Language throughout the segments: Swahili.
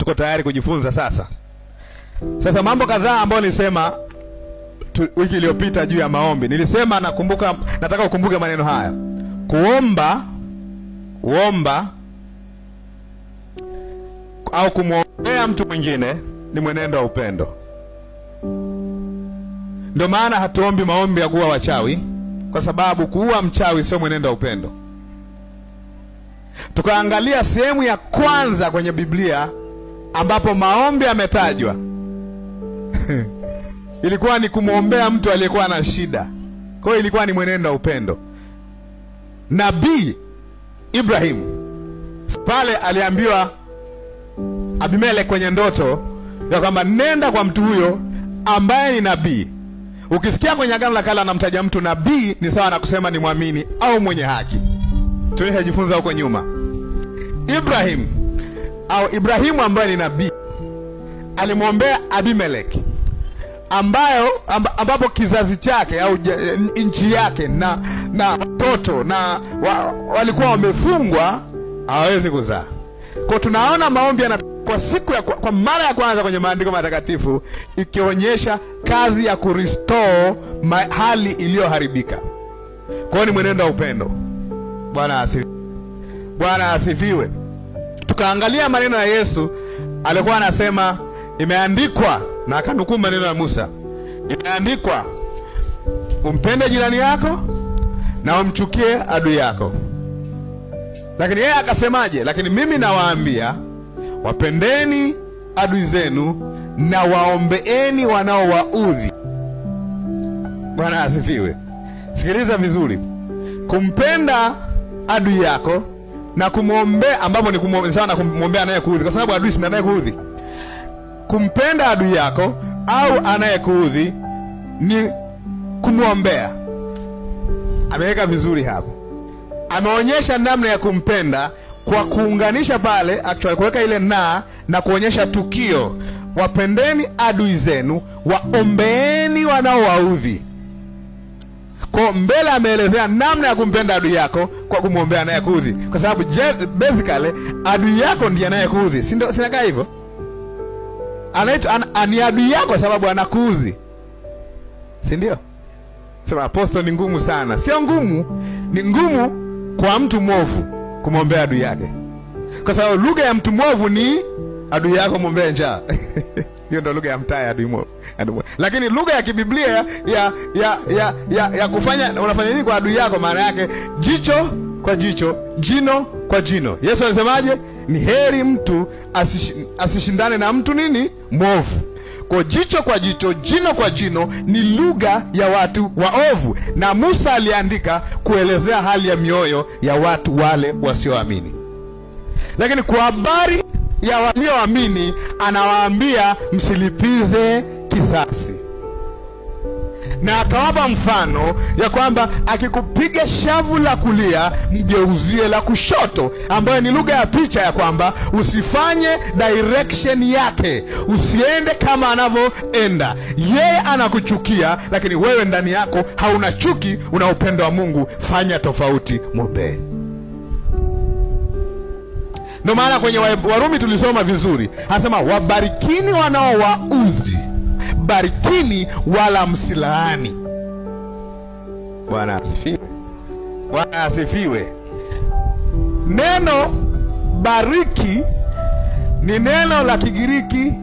tuko tayari kujifunza sasa. Sasa mambo kadhaa ambayo nilisema wiki iliyopita juu ya maombi. Nilisema nataka ukumbuke maneno haya. Kuomba au kumwombea mtu mwingine ni mwenendo wa upendo. Ndio maana hatuombi maombi ya kuua wachawi, kwa sababu kuua mchawi sio mwenendo wa upendo. Tukaangalia sehemu ya kwanza kwenye Biblia ambapo maombi yametajwa. Ilikuwa ni kumwombea mtu aliyekuwa na shida. Kwa hiyo ilikuwa ni mwenendo wa upendo. Nabii Ibrahim pale aliambiwa Abimelech kwenye ndoto ya kwamba nenda kwa mtu huyo ambaye ni nabii. Ukisikia kwenye Agano la Kale anamtaja mtu nabii, ni sawa na kusema ni mwamini au mwenye haki. Tulishajifunza huko nyuma. Ibrahimu ambaye ni nabii alimwombea Abimelech ambapo kizazi chake au nchi yake na watoto walikuwa wamefungwa, hawawezi kuzaa. Kwa tunaona maombi kwa mara ya kwanza kwenye maandiko matakatifu ikionyesha kazi ya kurestore hali iliyoharibika. Kwa ni mwenendo wa upendo. Bwana asifiwe. Tukaangalia maneno ya Yesu, alikuwa anasema imeandikwa, na akanukuu maneno ya Musa. Imeandikwa, umpende jirani yako na umchukie adui yako. Lakini yeye akasemaje? Lakini mimi nawaambia, wapendeni adui zenu na waombeeni wanaowaudhi. Bwana asifiwe. Sikiliza vizuri. Kumpenda adui yako na kumwombea, ambapo ni kumwombea sawa na kumwombea anayekuudhi, kwa sababu adui si anayekuudhi. Kumpenda adui yako au anayekuudhi ni kumwombea. Ameweka vizuri hapo. Ameonyesha namna ya kumpenda kwa kuunganisha pale, actually kuweka ile na kuonyesha tukio. Wapendeni adui zenu, waombeeni wanaowaudhi. Kwa mbele ameelezea namna ya kumpenda adui yako kwa kumwombea anayekuudhi, kwa sababu basically adui yako ndiye anayekuudhi. Si ndio? Sinakaa hivyo. Ni adui yako sababu anakuudhi. Si ndio? Sema apostle ni ngumu sana. Sio ngumu, ni ngumu kwa mtu mwovu kumwombea adui yake. Kwa sababu lugha ya mtu mwovu ni adui yako mwombee njaa. Hiyo ndio lugha ya mtaa adui mwovu. Lakini lugha ya kibiblia ya kufanya unafanya nini kwa adui yako, maana yake jicho kwa jicho, jino kwa jino. Yesu alisemaje? Ni heri mtu asishindane na mtu nini? Mwovu. Kwa jicho kwa jicho, jino kwa jino ni lugha ya watu waovu, na Musa aliandika kuelezea hali ya mioyo ya watu wale wasioamini. Lakini kwa habari ya walioamini anawaambia msilipize kisasi. Na akawapa mfano ya kwamba akikupiga shavu la kulia mgeuzie la kushoto, ambayo ni lugha ya picha ya kwamba usifanye direction yake, usiende kama anavyoenda yeye. Anakuchukia, lakini wewe ndani yako hauna chuki, una upendo wa Mungu. Fanya tofauti, mwombee. Ndio maana kwenye Warumi tulisoma vizuri, anasema wabarikini wanaowaudhi, barikini wala msilaani. Bwana asifiwe. Bwana asifiwe. Neno bariki ni neno la Kigiriki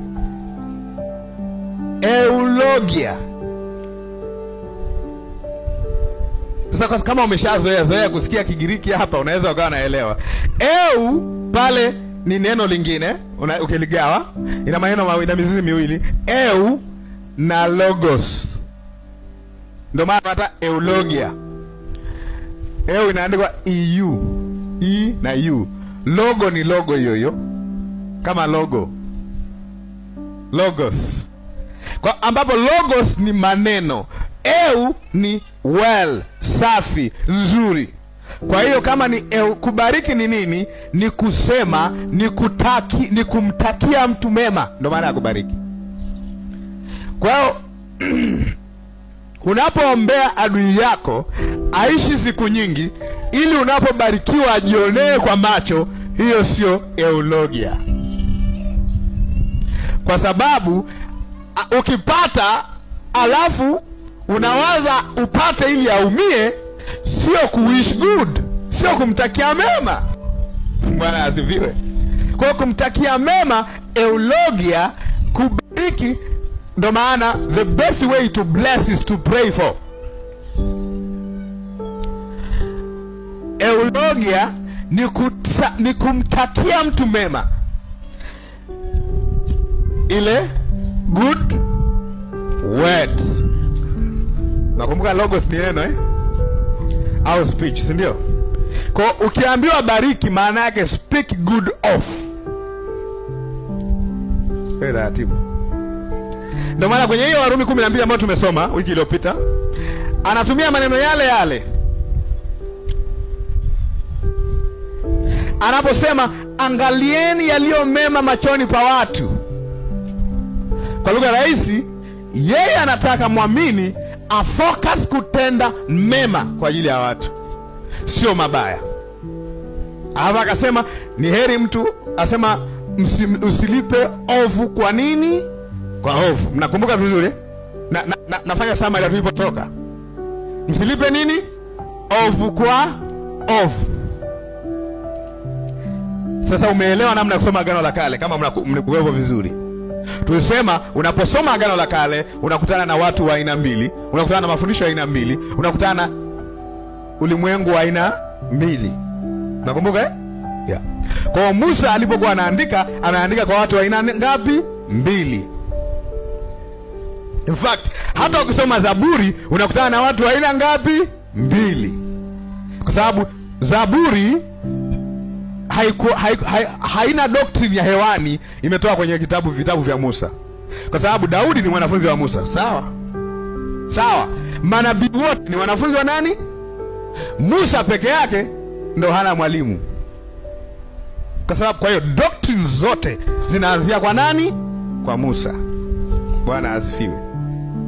eulogia. Sasa kama umeshazoea kusikia Kigiriki hapa, unaweza ukawa naelewa. Pale ni neno lingine, ukiligawa ina maneno mawili na mizizi miwili, eu na logos. Ndio maana hata eulogia. Eu inaandikwa eu, e na u. Logo ni logo hiyo kama logo, logos. Kwa ambapo logos ni maneno, eu ni well, safi, nzuri. Kwa hiyo kama ni kubariki ni nini? Ni kusema, ni kumtakia mtu mema. Ndio maana ya kubariki. Kwa hiyo unapoombea adui yako aishi siku nyingi, ili unapobarikiwa ajionee kwa macho, hiyo sio eulogia. Kwa sababu ukipata alafu unawaza upate ili aumie, sio kuwish good, sio kumtakia mema. Bwana asifiwe. Kwa kumtakia mema, eulogia, kubariki, ndo maana the best way to bless is to pray for. Eulogia ni kumtakia mtu mema, ile good words. Nakumbuka logos ni neno au speech, si ndio? Kwa ukiambiwa bariki, maana yake speak good of. Fedha atibu. Ndio maana kwenye hiyo Warumi 12 ambayo tumesoma wiki iliyopita, anatumia maneno yale yale. Anaposema angalieni yaliyo mema machoni pa watu. Kwa lugha rahisi, yeye anataka muamini afocus kutenda mema kwa ajili ya watu, sio mabaya. Hapa akasema ni heri mtu asema usilipe ovu kwa nini? Kwa ovu. Mnakumbuka vizuri? Nafanya summary tulipotoka. Msilipe nini? Ovu kwa ovu. Sasa umeelewa namna ya kusoma Agano la Kale kama mlikuwepo vizuri. Tulisema unaposoma Agano la Kale unakutana na watu wa aina mbili, unakutana na mafundisho ya aina mbili, unakutana na ulimwengu wa aina mbili. Nakumbuka Yeah. Kwa Musa alipokuwa anaandika kwa watu wa aina ngapi? Mbili. In fact, hata ukisoma Zaburi unakutana na watu wa aina ngapi? Mbili. Kwa sababu Zaburi haina doctrine ya hewani, imetoka kwenye vitabu vya Musa. Kwa sababu Daudi ni mwanafunzi wa Musa, sawa. Manabii wote ni wanafunzi wa nani? Musa peke yake ndo hana mwalimu. Kwa hiyo doctrine zote zinaanzia kwa nani? Kwa Musa. Bwana asifiwe.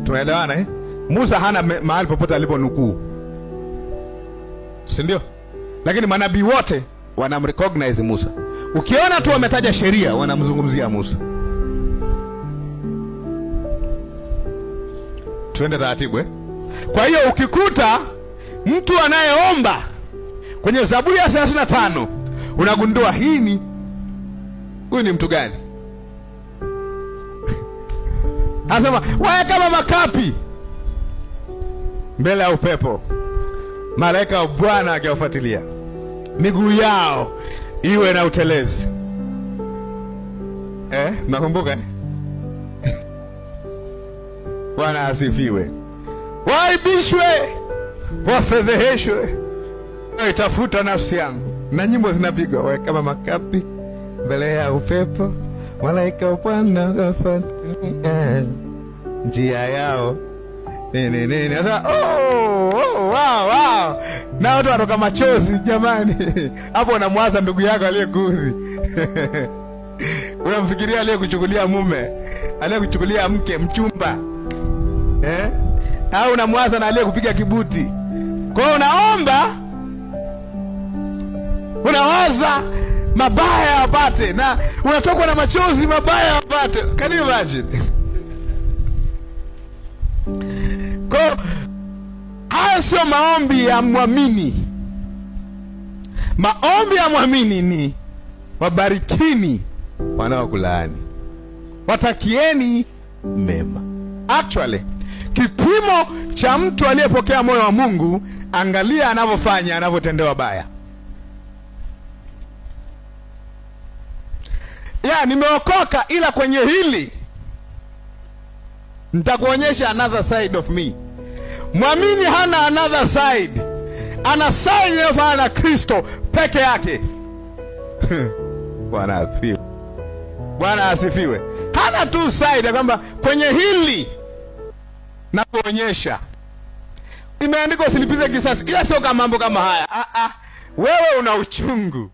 Tunaelewana Musa hana mahali popote aliponukuu, si ndio? Lakini manabii wote wanamrecognize Musa. Ukiona tu wametaja sheria, wanamzungumzia Musa. Tuende taratibu Kwa hiyo ukikuta mtu anayeomba kwenye Zaburi ya 35, unagundua huyu ni mtu gani? Anasema wae kama makapi mbele ya upepo, malaika wa Bwana akiwafuatilia, miguu yao iwe na utelezi. Nakumbuka Bwana asifiwe. Waibishwe, wafedheheshwe, itafuta nafsi yangu. Na nyimbo zinapigwa, wae kama makapi mbele ya upepo, malaika wa Bwana akiwafuatilia, njia yao nini. Wow. Na watu watoka machozi jamani. Hapo unamwaza ndugu yako aliyekuudhi. Unamfikiria aliyekuchukulia mume, aliyekuchukulia mke, mchumba. Au unamwaza na aliyekupiga kibuti. Kwa hiyo unaomba, unawaza mabaya apate, na unatokwa na machozi mabaya apate. Can you imagine? Haya sio maombi ya muamini. Maombi ya muamini ni wabarikini wanaokulaani, watakieni mema. Actually, kipimo cha mtu aliyepokea moyo wa Mungu, angalia anavyofanya, anavyotendewa baya. Nimeokoka, ila kwenye hili nitakuonyesha another side of me. Muamini hana another side. Ana side inayofanana na Kristo peke yake. Bwana asifiwe. Bwana asifiwe. Hana tu side kwamba kwenye hili na kuonyesha. Imeandikwa usilipize kisasi, ila sio kama mambo kama haya. Wewe una uchungu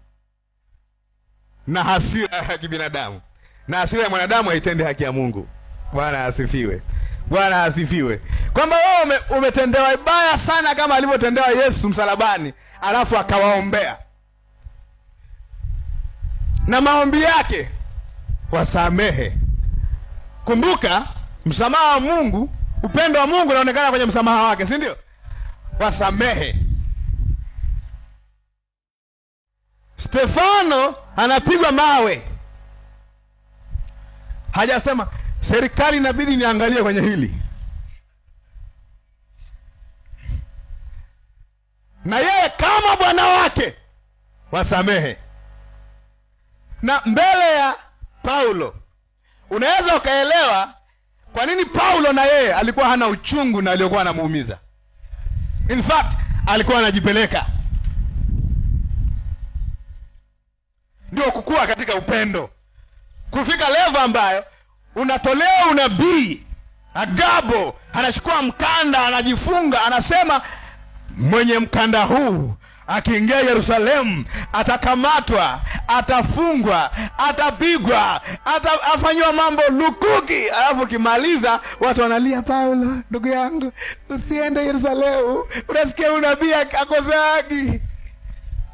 na hasira ya kibinadamu, na hasira ya mwanadamu haitendi haki ya Mungu. Bwana asifiwe. Bwana asifiwe. Kwamba wewe umetendewa ibaya sana kama alivyotendewa Yesu msalabani, alafu akawaombea. Na maombi yake, wasamehe Kumbuka, msamaha wa Mungu, upendo wa Mungu unaonekana kwenye msamaha wake, si ndio? Wasamehe. Stefano anapigwa mawe, hajasema serikali inabidi niangalie kwenye hili. Na yeye kama bwana wake, wasamehe. Na mbele ya Paulo unaweza ukaelewa kwa nini Paulo na yeye alikuwa hana uchungu na aliyokuwa anamuumiza. In fact, alikuwa anajipeleka. Ndio kukua katika upendo, kufika level ambayo unatolewa unabii. Agabo anachukua mkanda, anajifunga, anasema mwenye mkanda huu akiingia Yerusalemu atakamatwa, atafungwa, atapigwa, afanywa mambo lukuki. Alafu kimaliza watu wanalia, Paulo ndugu yangu usiende Yerusalemu, unasikia unabii akoseagi.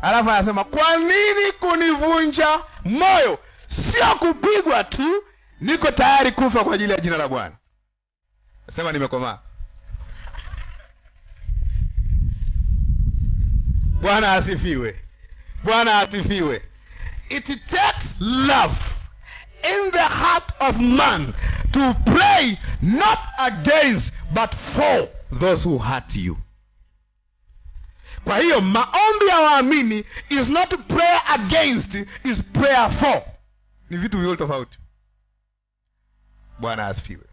Alafu anasema kwa nini kunivunja moyo? Sio kupigwa tu, niko tayari kufa kwa ajili ya jina la Bwana. Nasema nimekomaa. Bwana asifiwe. Bwana asifiwe. It takes love in the heart of man to pray not against but for those who hurt you. Kwa hiyo maombi ya waamini is not prayer against, is prayer for. Ni vitu viwili tofauti. Bwana asifiwe.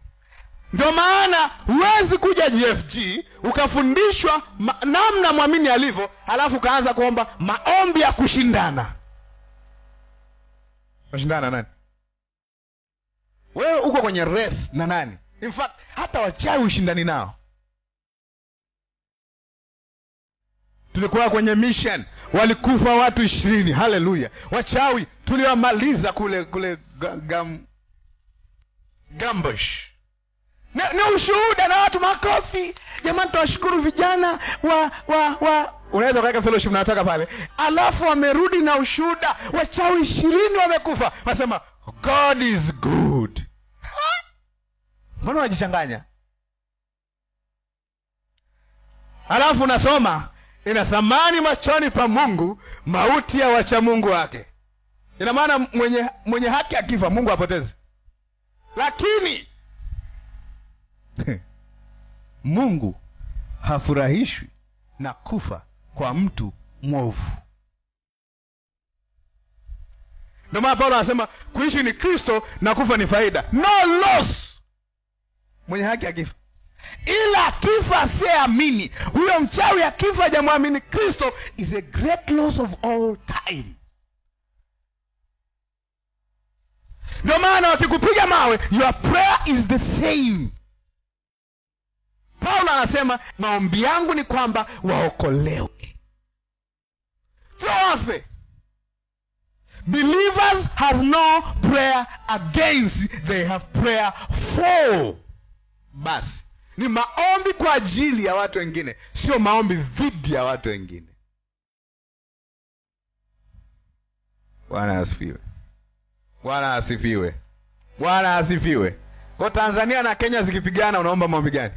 Ndio maana huwezi kuja GFG ukafundishwa namna muamini alivyo, halafu kaanza kuomba maombi ya kushindana. Kushindana nani? Wewe uko kwenye race na nani? In fact, hata wachawi ushindani nao. Tulikuwa kwenye mission, walikufa watu 20. Haleluya. Wachawi tuliwamaliza kule Gambush. Ni ushuhuda na watu makofi. Jamani, tunashukuru vijana unaweza kuweka fellowship na nataka pale. Alafu wamerudi na ushuhuda, wachawi 20 wamekufa. Wasema God is good. Mbona wajichanganya? Alafu nasoma ina thamani machoni pa Mungu mauti ya wacha Mungu wake. Ina maana mwenye haki akifa Mungu apoteze. Lakini Mungu hafurahishwi na kufa kwa mtu mwovu. Ndio maana Paulo anasema kuishi ni Kristo na kufa ni faida. No loss mwenye haki akifa. Ila akifa asiyeamini, huyo mchawi akifa hajamwamini Kristo, is a great loss of all time. Ndio maana wakikupiga mawe, your prayer is the same. Paulo anasema maombi yangu ni kwamba waokolewe, sio wafe. Believers has no prayer against, they have prayer for. Basi ni maombi kwa ajili ya watu wengine, sio maombi dhidi ya watu wengine. Bwana asifiwe. Bwana asifiwe. Bwana asifiwe. Kwa Tanzania na Kenya zikipigana, unaomba maombi gani?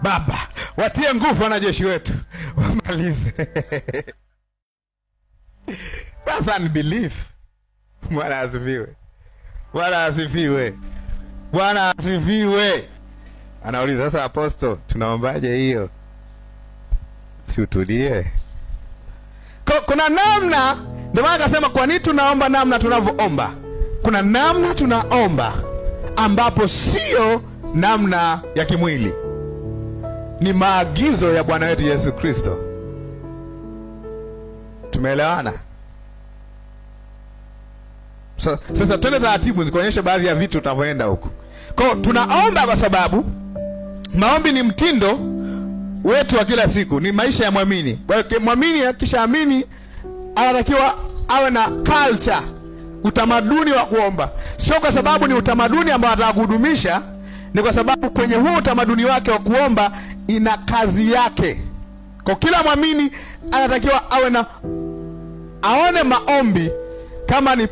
Baba, watie nguvu wanajeshi wetu, wamalize. That's unbelief. Bwana asifiwe. Bwana asifiwe. Bwana asifiwe. Anauliza sasa, apostle, tunaombaje hiyo? Si utulie. Kuna namna, ndio maana akasema kwa nini tunaomba namna tunavyoomba. Kuna namna tunaomba ambapo sio namna ya kimwili. Ni maagizo ya Bwana wetu Yesu Kristo. Tumeelewana? Sasa twende taratibu nikuonyeshe baadhi ya vitu tunavyoenda huko. Kwa tunaomba kwa sababu maombi ni mtindo wetu wa kila siku, ni maisha ya muamini. Kwa hiyo muamini akishaamini anatakiwa awe na culture, utamaduni wa kuomba. Sio kwa sababu ni utamaduni ambao anataka kudumisha, ni kwa sababu kwenye huo utamaduni wake wa kuomba ina kazi yake. Kwa kila muamini anatakiwa awe na aone maombi kama ni